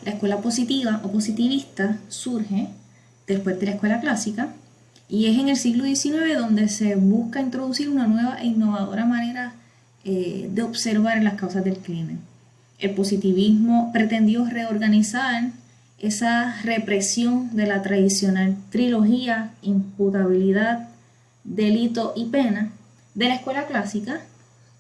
La escuela positiva o positivista surge después de la escuela clásica y es en el siglo XIX donde se busca introducir una nueva e innovadora manera de observar las causas del crimen. El positivismo pretendió reorganizar esa represión de la tradicional trilogía, imputabilidad, delito y pena de la escuela clásica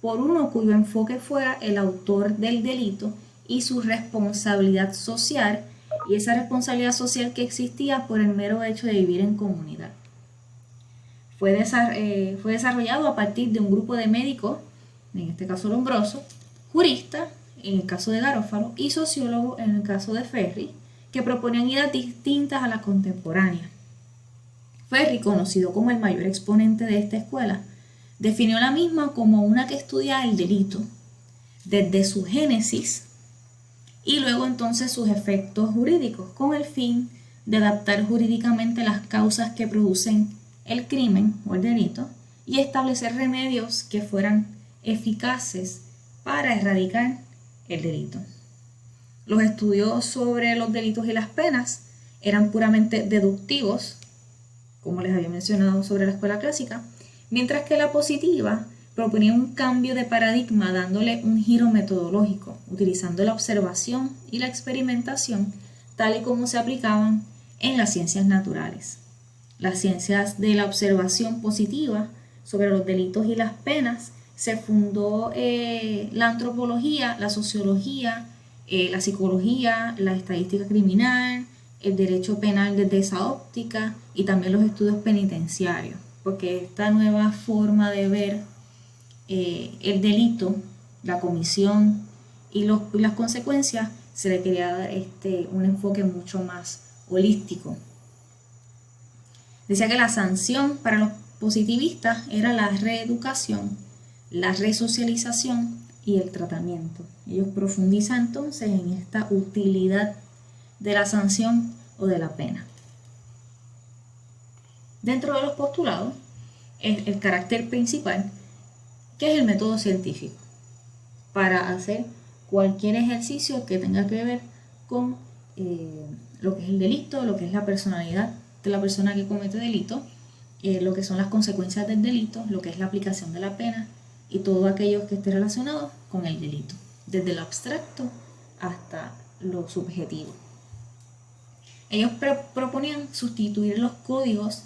por uno cuyo enfoque fuera el autor del delito y su responsabilidad social, y esa responsabilidad social que existía por el mero hecho de vivir en comunidad. Fue desarrollado a partir de un grupo de médicos, en este caso Lombroso, juristas, en el caso de Garófalo, y sociólogos, en el caso de Ferri, que proponían ideas distintas a las contemporáneas. Ferri, conocido como el mayor exponente de esta escuela, definió la misma como una que estudia el delito desde su génesis y luego entonces sus efectos jurídicos, con el fin de adaptar jurídicamente las causas que producen el crimen o el delito y establecer remedios que fueran eficaces para erradicar el delito. Los estudios sobre los delitos y las penas eran puramente deductivos, como les había mencionado sobre la escuela clásica, mientras que la positiva proponía un cambio de paradigma dándole un giro metodológico, utilizando la observación y la experimentación tal y como se aplicaban en las ciencias naturales. Las ciencias de la observación positiva sobre los delitos y las penas se fundó la antropología, la sociología, la psicología, la estadística criminal, el derecho penal desde esa óptica y también los estudios penitenciarios, porque esta nueva forma de ver el delito, la comisión y las consecuencias se le quería dar un enfoque mucho más holístico. Decía que la sanción para los positivistas era la reeducación, la resocialización y el tratamiento. Ellos profundizan entonces en esta utilidad de la sanción o de la pena. Dentro de los postulados, el carácter principal, que es el método científico, para hacer cualquier ejercicio que tenga que ver con lo que es el delito, lo que es la personalidad de la persona que comete delito, lo que son las consecuencias del delito, lo que es la aplicación de la pena y todo aquello que esté relacionado con el delito, desde lo abstracto hasta lo subjetivo. Ellos proponían sustituir los códigos,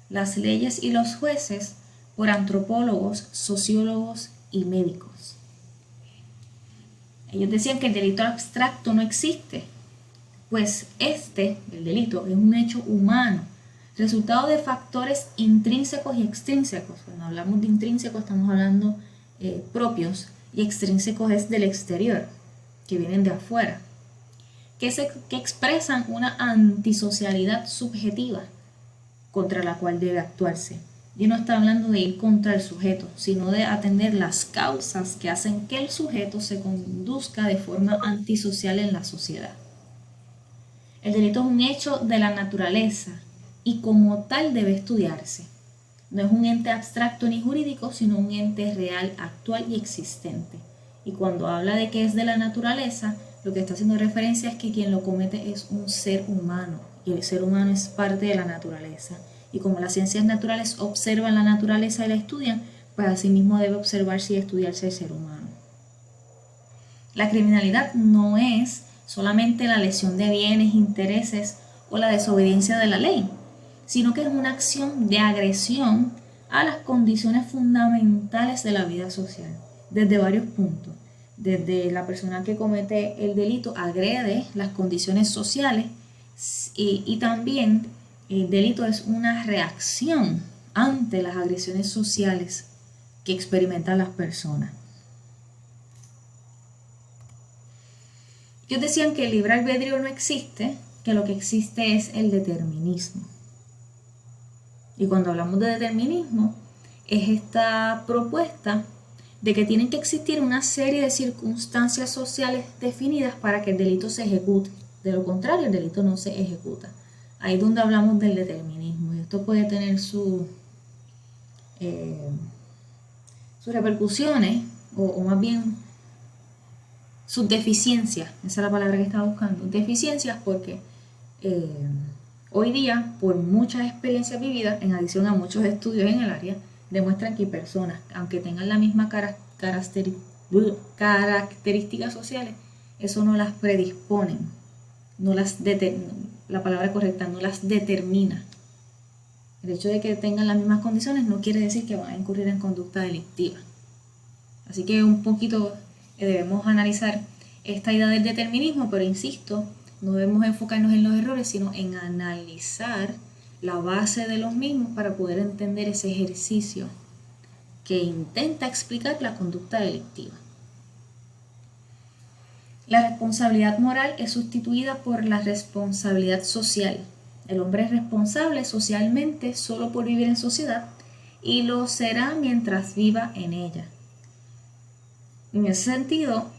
las leyes y los jueces por antropólogos, sociólogos y médicos. Ellos decían que el delito abstracto no existe, pues el delito, es un hecho humano, resultado de factores intrínsecos y extrínsecos. Cuando hablamos de intrínsecos estamos hablando propios y extrínsecos es del exterior, que vienen de afuera, que expresan una antisocialidad subjetiva contra la cual debe actuarse. Y no está hablando de ir contra el sujeto, sino de atender las causas que hacen que el sujeto se conduzca de forma antisocial en la sociedad. El delito es un hecho de la naturaleza y como tal debe estudiarse. No es un ente abstracto ni jurídico, sino un ente real, actual y existente. Y cuando habla de que es de la naturaleza, lo que está haciendo referencia es que quien lo comete es un ser humano, y el ser humano es parte de la naturaleza. Y como las ciencias naturales observan la naturaleza y la estudian, pues asimismo debe observarse y estudiarse el ser humano. La criminalidad no es solamente la lesión de bienes, intereses o la desobediencia de la ley, sino que es una acción de agresión a las condiciones fundamentales de la vida social, desde varios puntos. Desde la persona que comete el delito agrede las condiciones sociales y también el delito es una reacción ante las agresiones sociales que experimentan las personas. Ellos decían que el libre albedrío no existe, que lo que existe es el determinismo. Y cuando hablamos de determinismo, es esta propuesta de que tienen que existir una serie de circunstancias sociales definidas para que el delito se ejecute. De lo contrario, el delito no se ejecuta. Ahí es donde hablamos del determinismo. Y esto puede tener sus repercusiones, o más bien sus deficiencias, esa es la palabra que estaba buscando, deficiencias porque hoy día, por muchas experiencias vividas, en adición a muchos estudios en el área, demuestran que personas, aunque tengan la misma características sociales, eso no las predisponen, no las la palabra correcta, no las determina. El hecho de que tengan las mismas condiciones no quiere decir que van a incurrir en conducta delictiva. Así que un poquito debemos analizar esta idea del determinismo, pero insisto, no debemos enfocarnos en los errores, sino en analizar la base de los mismos para poder entender ese ejercicio que intenta explicar la conducta delictiva. La responsabilidad moral es sustituida por la responsabilidad social. El hombre es responsable socialmente solo por vivir en sociedad y lo será mientras viva en ella. En ese sentido,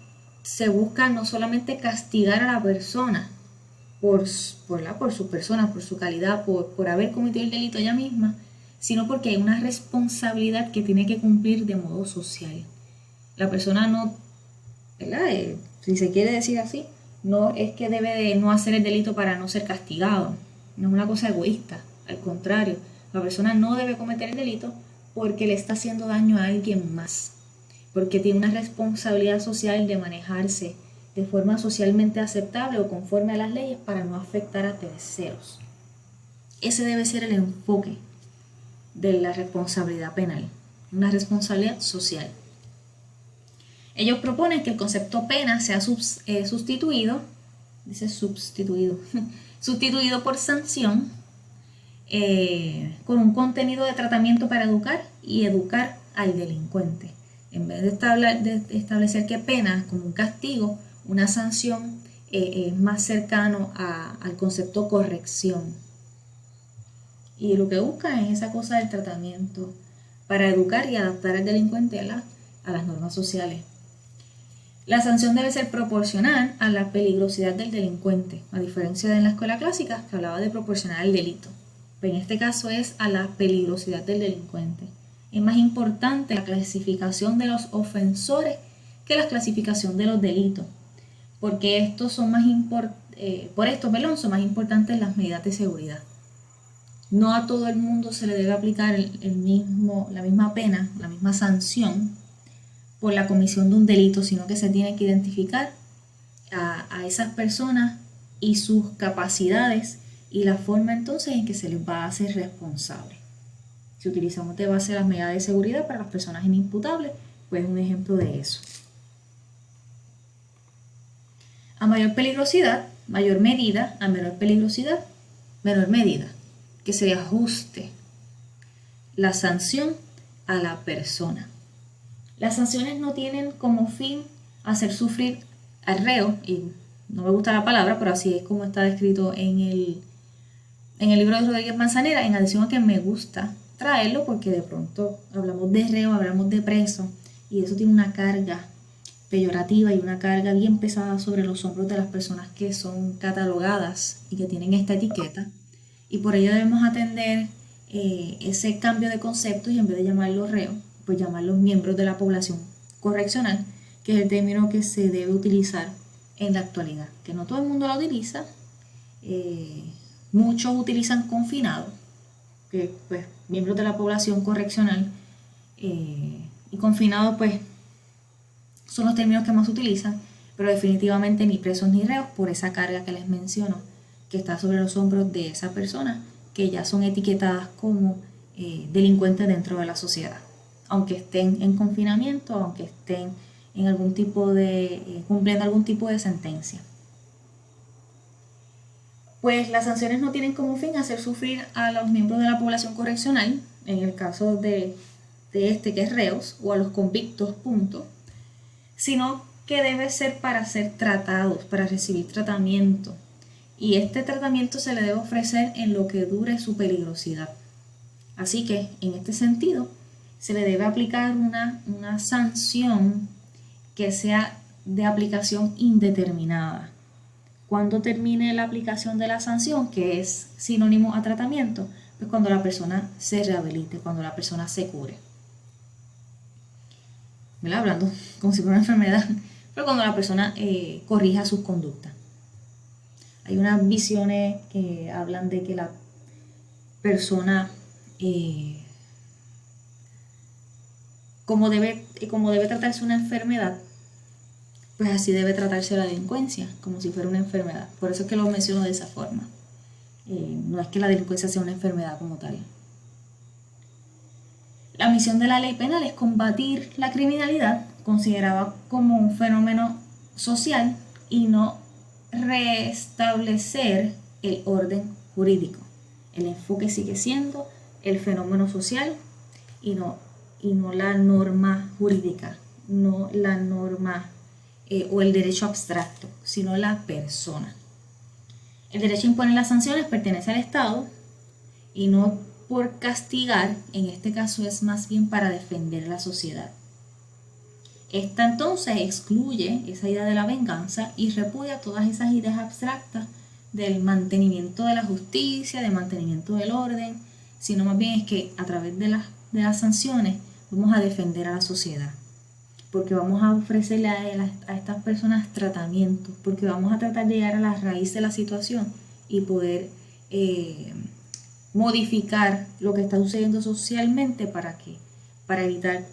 se busca no solamente castigar a la persona por su persona, por su calidad, por haber cometido el delito ella misma, sino porque hay una responsabilidad que tiene que cumplir de modo social. La persona no, ¿verdad? Si se quiere decir así, no es que debe de no hacer el delito para no ser castigado. No es una cosa egoísta, al contrario, la persona no debe cometer el delito porque le está haciendo daño a alguien más, porque tiene una responsabilidad social de manejarse de forma socialmente aceptable o conforme a las leyes para no afectar a terceros. Ese debe ser el enfoque de la responsabilidad penal, una responsabilidad social. Ellos proponen que el concepto pena sea sustituido por sanción con un contenido de tratamiento para educar y educar al delincuente. En vez de establecer que pena como un castigo, una sanción es más cercano al concepto corrección. Y lo que busca es esa cosa del tratamiento para educar y adaptar al delincuente a las normas sociales. La sanción debe ser proporcional a la peligrosidad del delincuente, a diferencia de en la escuela clásica que hablaba de proporcionar al delito. Pero en este caso es a la peligrosidad del delincuente. Es más importante la clasificación de los ofensores que la clasificación de los delitos, porque estos son por esto, son más importantes las medidas de seguridad. No a todo el mundo se le debe aplicar la misma pena, la misma sanción por la comisión de un delito, sino que se tiene que identificar a esas personas y sus capacidades y la forma entonces en que se les va a hacer responsable. Si utilizamos de base las medidas de seguridad para las personas inimputables, pues es un ejemplo de eso. A mayor peligrosidad, mayor medida; a menor peligrosidad, menor medida. Que se ajuste la sanción a la persona. Las sanciones no tienen como fin hacer sufrir al reo, y no me gusta la palabra, pero así es como está descrito en el libro de Rodríguez Manzanera, en adición a que me gusta traerlo porque de pronto hablamos de reo, hablamos de preso, y eso tiene una carga peyorativa y una carga bien pesada sobre los hombros de las personas que son catalogadas y que tienen esta etiqueta, y por ello debemos atender ese cambio de conceptos y en vez de llamarlos reos, pues llamarlos miembros de la población correccional, que es el término que se debe utilizar en la actualidad, que no todo el mundo lo utiliza. Muchos utilizan confinado, que pues miembros de la población correccional, y confinado pues son los términos que más se utilizan, pero definitivamente ni presos ni reos por esa carga que les menciono, que está sobre los hombros de esa persona, que ya son etiquetadas como delincuentes dentro de la sociedad, aunque estén en confinamiento, aunque estén en algún tipo cumpliendo algún tipo de sentencia. Pues las sanciones no tienen como fin hacer sufrir a los miembros de la población correccional, en el caso de que es reos, o a los convictos, punto, sino que debe ser para ser tratados, para recibir tratamiento. Y este tratamiento se le debe ofrecer en lo que dure su peligrosidad. Así que, en este sentido, se le debe aplicar una sanción que sea de aplicación indeterminada. Cuando termine la aplicación de la sanción, que es sinónimo a tratamiento, pues cuando la persona se rehabilite, cuando la persona se cure. ¿Verdad? Hablando como si fuera una enfermedad, pero cuando la persona corrija sus conductas. Hay unas visiones que hablan de que la persona, como debe tratarse una enfermedad, pues así debe tratarse la delincuencia, como si fuera una enfermedad. Por eso es que lo menciono de esa forma. No es que la delincuencia sea una enfermedad como tal. La misión de la ley penal es combatir la criminalidad, considerada como un fenómeno social, y no restablecer el orden jurídico. El enfoque sigue siendo el fenómeno social y no la norma jurídica, no la norma o el derecho abstracto, sino la persona. El derecho a imponer las sanciones pertenece al Estado y no por castigar, en este caso es más bien para defender la sociedad. Esta entonces excluye esa idea de la venganza y repudia todas esas ideas abstractas del mantenimiento de la justicia, del mantenimiento del orden, sino más bien es que a través de las sanciones vamos a defender a la sociedad, porque vamos a ofrecerle a estas personas tratamientos, porque vamos a tratar de llegar a la raíz de la situación y poder modificar lo que está sucediendo socialmente para evitar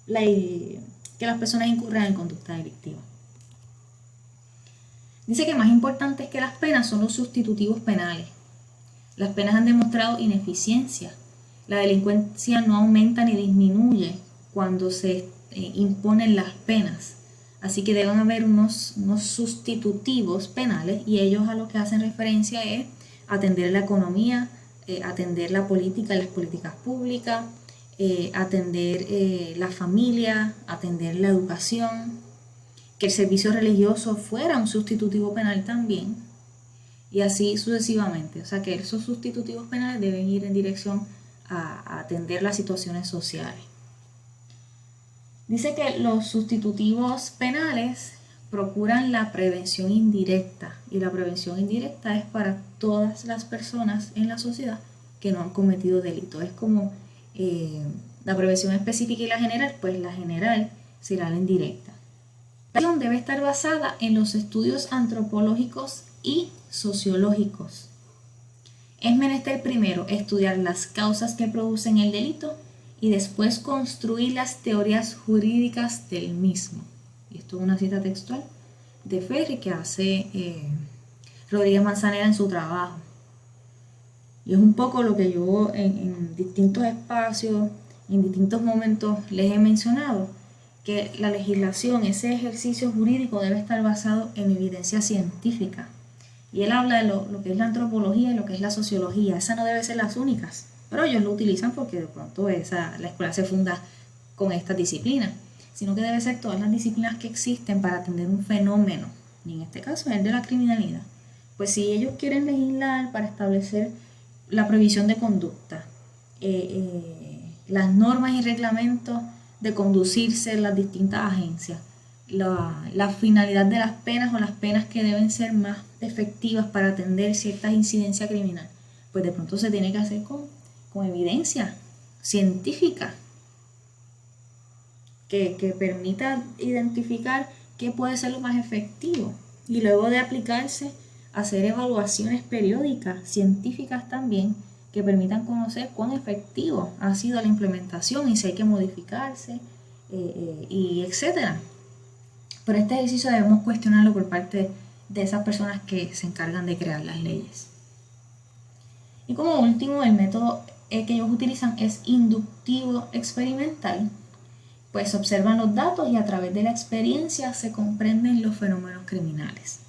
que las personas incurran en conducta delictiva. Dice que más importantes que las penas son los sustitutivos penales. Las penas han demostrado ineficiencia. La delincuencia no aumenta ni disminuye cuando se imponen las penas. Así que deben haber unos sustitutivos penales, y ellos a lo que hacen referencia es atender la economía, atender la política, las políticas públicas, atender la familia, atender la educación, que el servicio religioso fuera un sustitutivo penal también, y así sucesivamente. O sea que esos sustitutivos penales deben ir en dirección a atender las situaciones sociales. Dice que los sustitutivos penales procuran la prevención indirecta, y la prevención indirecta es para todas las personas en la sociedad que no han cometido delitos. Es como la prevención específica y la general, pues la general será la indirecta. La prevención debe estar basada en los estudios antropológicos y sociológicos. Es menester primero estudiar las causas que producen el delito y después construir las teorías jurídicas del mismo. Y esto es una cita textual de Ferri que hace Rodríguez Manzanera en su trabajo. Y es un poco lo que yo en distintos espacios, en distintos momentos les he mencionado, que la legislación, ese ejercicio jurídico debe estar basado en evidencia científica. Y él habla de lo que es la antropología y lo que es la sociología. Esas no deben ser las únicas, pero ellos lo utilizan porque de pronto la escuela se funda con esta disciplina, sino que debe ser todas las disciplinas que existen para atender un fenómeno, y en este caso es el de la criminalidad. Pues si ellos quieren legislar para establecer la prohibición de conducta, las normas y reglamentos de conducirse en las distintas agencias, la finalidad de las penas o las penas que deben ser más efectivas para atender ciertas incidencias criminales, pues de pronto se tiene que hacer con evidencia científica que permita identificar qué puede ser lo más efectivo, y luego de aplicarse, hacer evaluaciones periódicas, científicas también, que permitan conocer cuán efectivo ha sido la implementación y si hay que modificarse, y etcétera. Pero este ejercicio debemos cuestionarlo por parte de esas personas que se encargan de crear las leyes. Y como último, el método que ellos utilizan es inductivo experimental. Pues observan los datos y a través de la experiencia se comprenden los fenómenos criminales.